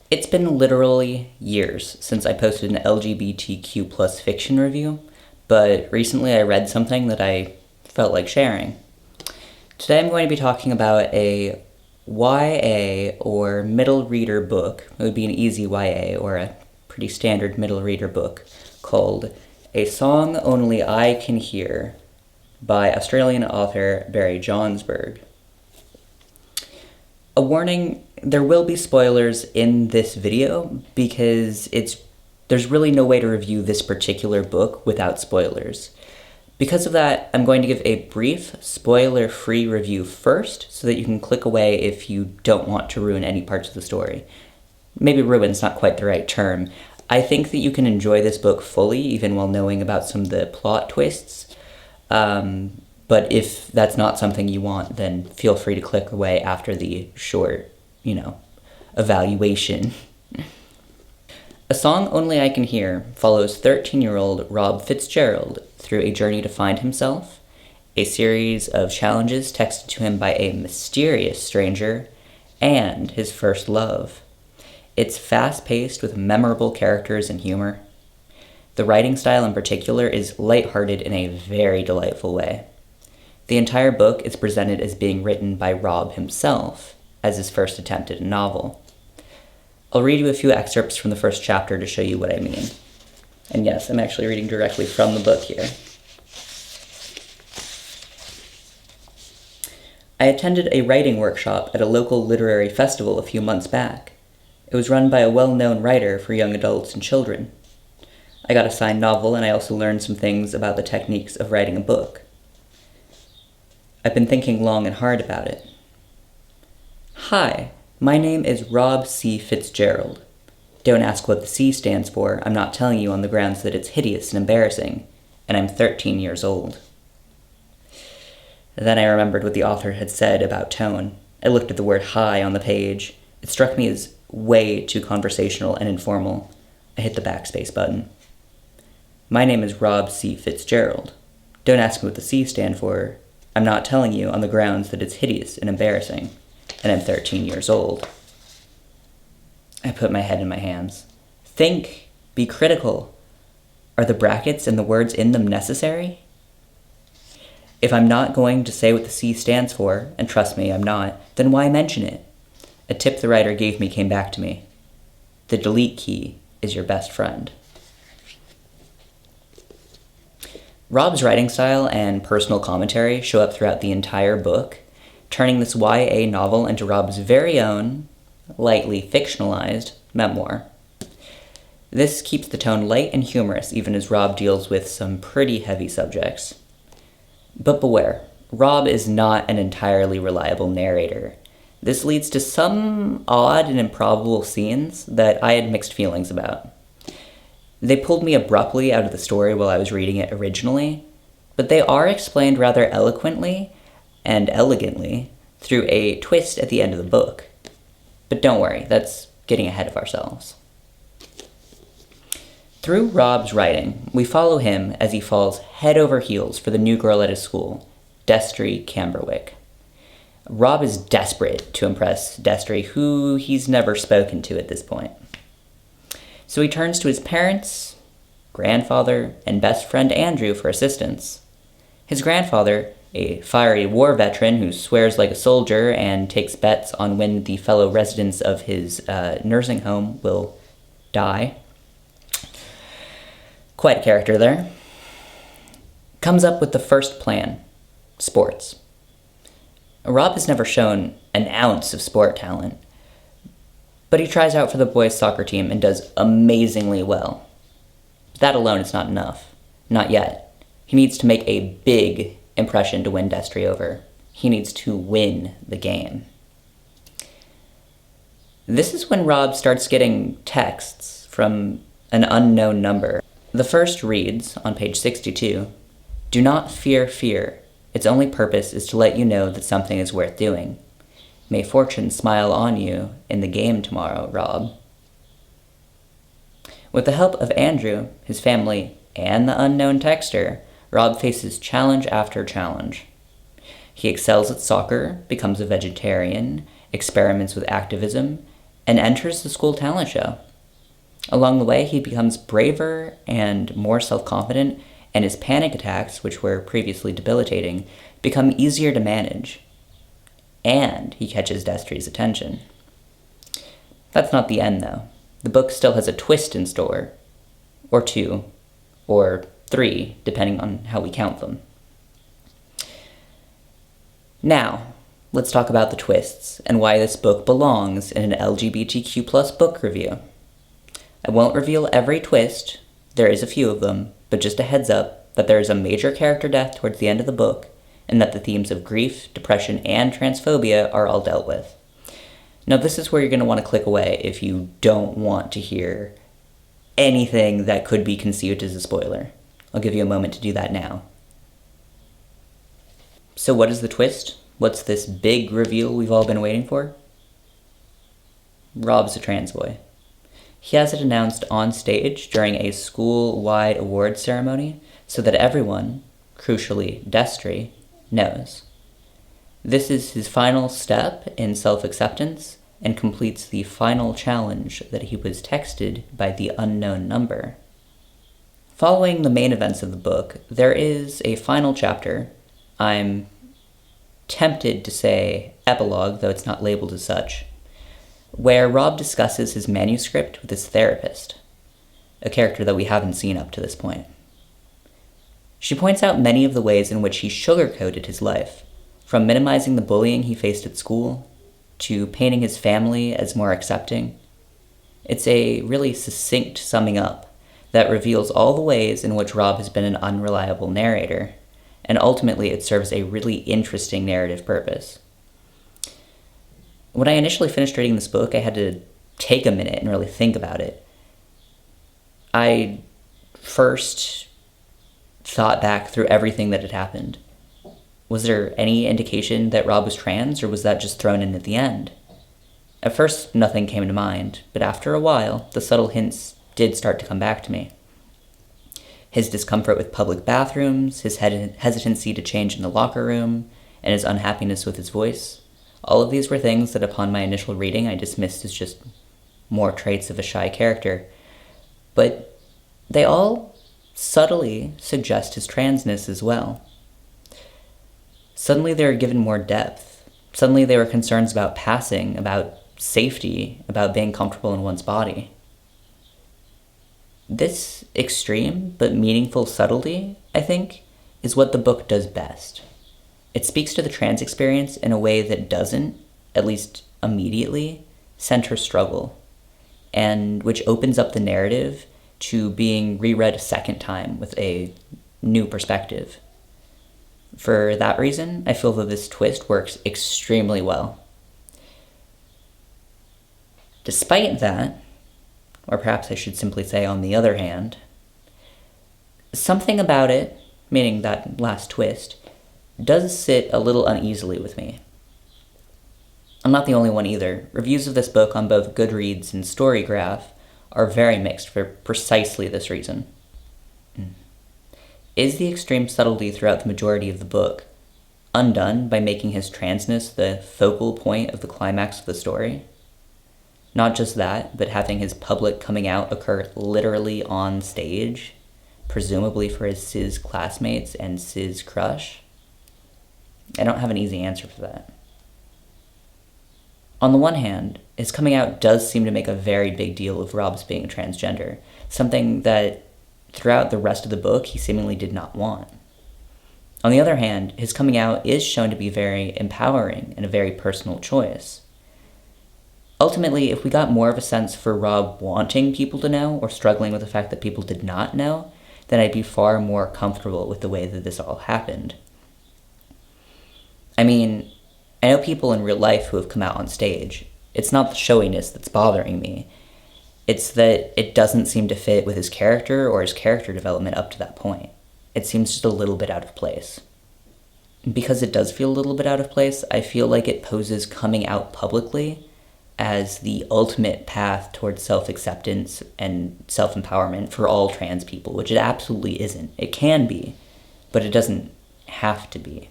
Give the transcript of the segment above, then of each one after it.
It's been literally years since I posted an LGBTQ plus fiction review, but recently I read something that I felt like sharing. Today I'm going to be talking about a YA or middle reader book. It would be an easy YA or a pretty standard middle reader book called A Song Only I Can Hear by Australian author Barry Jonsberg. A warning, there will be spoilers in this video because there's really no way to review this particular book without spoilers. Because of that, I'm going to give a brief, spoiler-free review first so that you can click away if you don't want to ruin any parts of the story. Maybe ruin's not quite the right term. I think that you can enjoy this book fully even while knowing about some of the plot twists. But if that's not something you want, then feel free to click away after the short, evaluation. A Song Only I Can Hear follows 13-year-old Rob Fitzgerald through a journey to find himself, a series of challenges texted to him by a mysterious stranger, and his first love. It's fast-paced with memorable characters and humor. The writing style in particular is lighthearted in a very delightful way. The entire book is presented as being written by Rob himself, as his first attempt at a novel. I'll read you a few excerpts from the first chapter to show you what I mean. And yes, I'm actually reading directly from the book here. I attended a writing workshop at a local literary festival a few months back. It was run by a well-known writer for young adults and children. I got a signed novel, and I also learned some things about the techniques of writing a book. I've been thinking long and hard about it. Hi, my name is Rob C. Fitzgerald. Don't ask what the C stands for. I'm not telling you on the grounds that it's hideous and embarrassing, and I'm 13 years old. Then I remembered what the author had said about tone. I looked at the word hi on the page. It struck me as way too conversational and informal. I hit the backspace button. My name is Rob C. Fitzgerald. Don't ask me what the C stand for. I'm not telling you on the grounds that it's hideous and embarrassing, and I'm 13 years old. I put my head in my hands. Think, be critical. Are the brackets and the words in them necessary? If I'm not going to say what the C stands for, and trust me, I'm not, then why mention it? A tip the writer gave me came back to me. The delete key is your best friend. Rob's writing style and personal commentary show up throughout the entire book, turning this YA novel into Rob's very own, lightly fictionalized memoir. This keeps the tone light and humorous even as Rob deals with some pretty heavy subjects. But beware, Rob is not an entirely reliable narrator. This leads to some odd and improbable scenes that I had mixed feelings about. They pulled me abruptly out of the story while I was reading it originally, but they are explained rather eloquently and elegantly through a twist at the end of the book. But don't worry, that's getting ahead of ourselves. Through Rob's writing, we follow him as he falls head over heels for the new girl at his school, Destry Camberwick. Rob is desperate to impress Destry, who he's never spoken to at this point. So he turns to his parents, grandfather, and best friend Andrew for assistance. His grandfather, a fiery war veteran who swears like a soldier and takes bets on when the fellow residents of his nursing home will die. Quite a character there. Comes up with the first plan, sports. Rob has never shown an ounce of sport talent, but he tries out for the boys' soccer team and does amazingly well. That alone is not enough. Not yet. He needs to make a big impression to win Destry over. He needs to win the game. This is when Rob starts getting texts from an unknown number. The first reads, on page 62, "Do not fear fear. Its only purpose is to let you know that something is worth doing. May fortune smile on you in the game tomorrow, Rob." With the help of Andrew, his family, and the unknown texter, Rob faces challenge after challenge. He excels at soccer, becomes a vegetarian, experiments with activism, and enters the school talent show. Along the way, he becomes braver and more self-confident, and his panic attacks, which were previously debilitating, become easier to manage. And he catches Destry's attention. That's not the end, though. The book still has a twist in store. Or two. Or three, depending on how we count them. Now, let's talk about the twists, and why this book belongs in an LGBTQ+ book review. I won't reveal every twist, there is a few of them, but just a heads up that there is a major character death towards the end of the book, and that the themes of grief, depression, and transphobia are all dealt with. Now this is where you're going to want to click away if you don't want to hear anything that could be conceived as a spoiler. I'll give you a moment to do that now. So what is the twist? What's this big reveal we've all been waiting for? Rob's a trans boy. He has it announced on stage during a school-wide awards ceremony so that everyone, crucially Destry, knows. This is his final step in self-acceptance and completes the final challenge that he was texted by the unknown number. Following the main events of the book, there is a final chapter. I'm tempted to say epilogue, though it's not labeled as such, where Rob discusses his manuscript with his therapist, a character that we haven't seen up to this point. She points out many of the ways in which he sugarcoated his life, from minimizing the bullying he faced at school, to painting his family as more accepting. It's a really succinct summing up that reveals all the ways in which Rob has been an unreliable narrator, and ultimately it serves a really interesting narrative purpose. When I initially finished reading this book, I had to take a minute and really think about it. I first thought back through everything that had happened. Was there any indication that Rob was trans, or was that just thrown in at the end? At first, nothing came to mind, but after a while, the subtle hints did start to come back to me. His discomfort with public bathrooms, his hesitancy to change in the locker room, and his unhappiness with his voice. All of these were things that upon my initial reading I dismissed as just more traits of a shy character. But they all subtly suggest his transness as well. Suddenly they were given more depth. Suddenly there were concerns about passing, about safety, about being comfortable in one's body. This extreme but meaningful subtlety, I think, is what the book does best. It speaks to the trans experience in a way that doesn't, at least immediately, center struggle, and which opens up the narrative to being reread a second time with a new perspective. For that reason, I feel that this twist works extremely well. Despite that, or perhaps I should simply say on the other hand, something about it, meaning that last twist, does sit a little uneasily with me. I'm not the only one either. Reviews of this book on both Goodreads and Storygraph are very mixed for precisely this reason. Is the extreme subtlety throughout the majority of the book undone by making his transness the focal point of the climax of the story? Not just that, but having his public coming out occur literally on stage, presumably for his cis classmates and cis crush? I don't have an easy answer for that. On the one hand, his coming out does seem to make a very big deal of Rob's being a transgender, something that throughout the rest of the book he seemingly did not want. On the other hand, his coming out is shown to be very empowering and a very personal choice. Ultimately, if we got more of a sense for Rob wanting people to know or struggling with the fact that people did not know, then I'd be far more comfortable with the way that this all happened. I mean, I know people in real life who have come out on stage. It's not the showiness that's bothering me. It's that it doesn't seem to fit with his character or his character development up to that point. It seems just a little bit out of place. Because it does feel a little bit out of place, I feel like it poses coming out publicly as the ultimate path towards self-acceptance and self-empowerment for all trans people, which it absolutely isn't. It can be, but it doesn't have to be.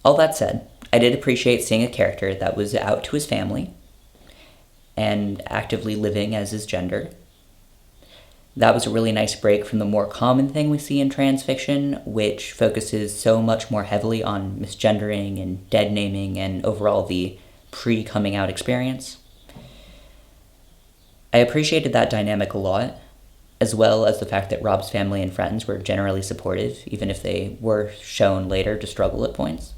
All that said, I did appreciate seeing a character that was out to his family and actively living as his gender. That was a really nice break from the more common thing we see in trans fiction, which focuses so much more heavily on misgendering and dead naming and overall the pre-coming out experience. I appreciated that dynamic a lot, as well as the fact that Rob's family and friends were generally supportive, even if they were shown later to struggle at points.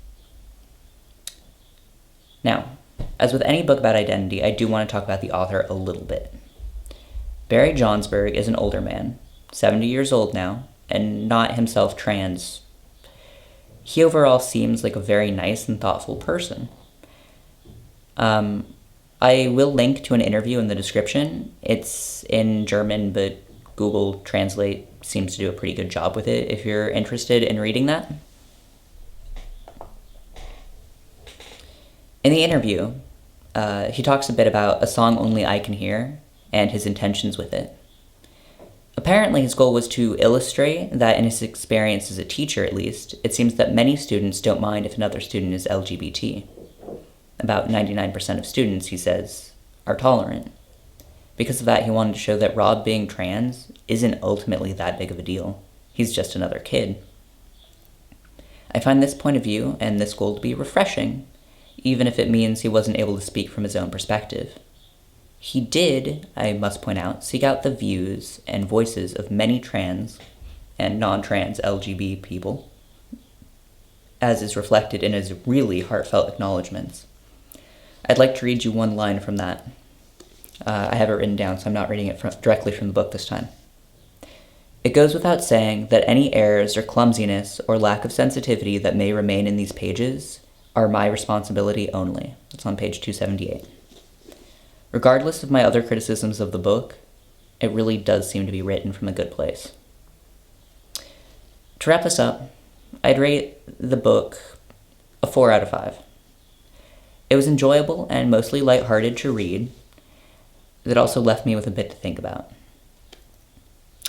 Now, as with any book about identity, I do want to talk about the author a little bit. Barry Jonsberg is an older man, 70 years old now, and not himself trans. He overall seems like a very nice and thoughtful person. I will link to an interview in the description. It's in German, but Google Translate seems to do a pretty good job with it if you're interested in reading that. In the interview, he talks a bit about A Song Only I Can Hear and his intentions with it. Apparently, his goal was to illustrate that in his experience as a teacher, at least, it seems that many students don't mind if another student is LGBT. About 99% of students, he says, are tolerant. Because of that, he wanted to show that Rob being trans isn't ultimately that big of a deal. He's just another kid. I find this point of view and this goal to be refreshing, even if it means he wasn't able to speak from his own perspective. He did, I must point out, seek out the views and voices of many trans and non-trans LGBT people, as is reflected in his really heartfelt acknowledgments. I'd like to read you one line from that. I have it written down, so I'm not reading it directly from the book this time. It goes without saying that any errors or clumsiness or lack of sensitivity that may remain in these pages are my responsibility only. That's on page 278. Regardless of my other criticisms of the book, it really does seem to be written from a good place. To wrap this up, I'd rate the book a 4 out of 5. It was enjoyable and mostly lighthearted to read. That also left me with a bit to think about.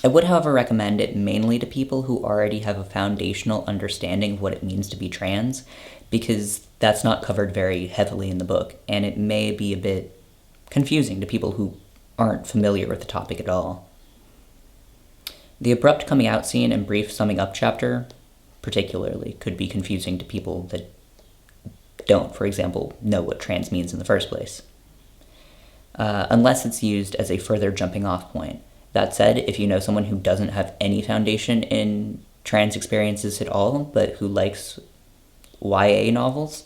I would, however, recommend it mainly to people who already have a foundational understanding of what it means to be trans, because that's not covered very heavily in the book, and it may be a bit confusing to people who aren't familiar with the topic at all. The abrupt coming out scene and brief summing up chapter, particularly, could be confusing to people that don't, for example, know what trans means in the first place. Unless it's used as a further jumping off point. That said, if you know someone who doesn't have any foundation in trans experiences at all, but who likes YA novels,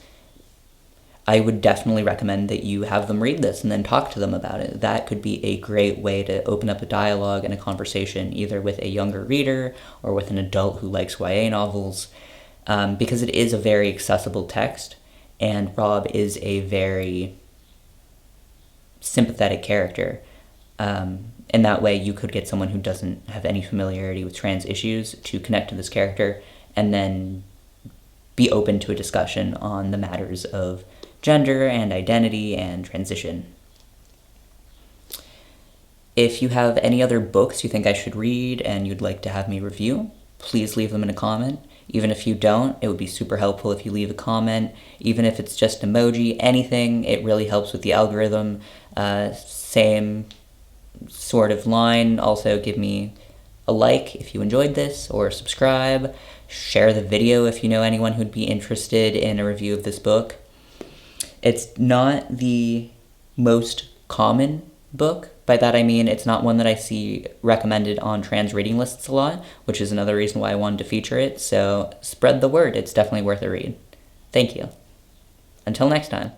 I would definitely recommend that you have them read this and then talk to them about it. That could be a great way to open up a dialogue and a conversation, either with a younger reader or with an adult who likes YA novels, because it is a very accessible text, and Rob is a very sympathetic character. In that way, you could get someone who doesn't have any familiarity with trans issues to connect to this character and then be open to a discussion on the matters of gender and identity and transition. If you have any other books you think I should read and you'd like to have me review, please leave them in a comment. Even if you don't, it would be super helpful if you leave a comment. Even if it's just emoji, anything, it really helps with the algorithm. Same sort of line. Also, give me a like if you enjoyed this, or subscribe. Share the video if you know anyone who'd be interested in a review of this book. It's not the most common book. By that I mean it's not one that I see recommended on trans reading lists a lot, which is another reason why I wanted to feature it, so spread the word. It's definitely worth a read. Thank you. Until next time.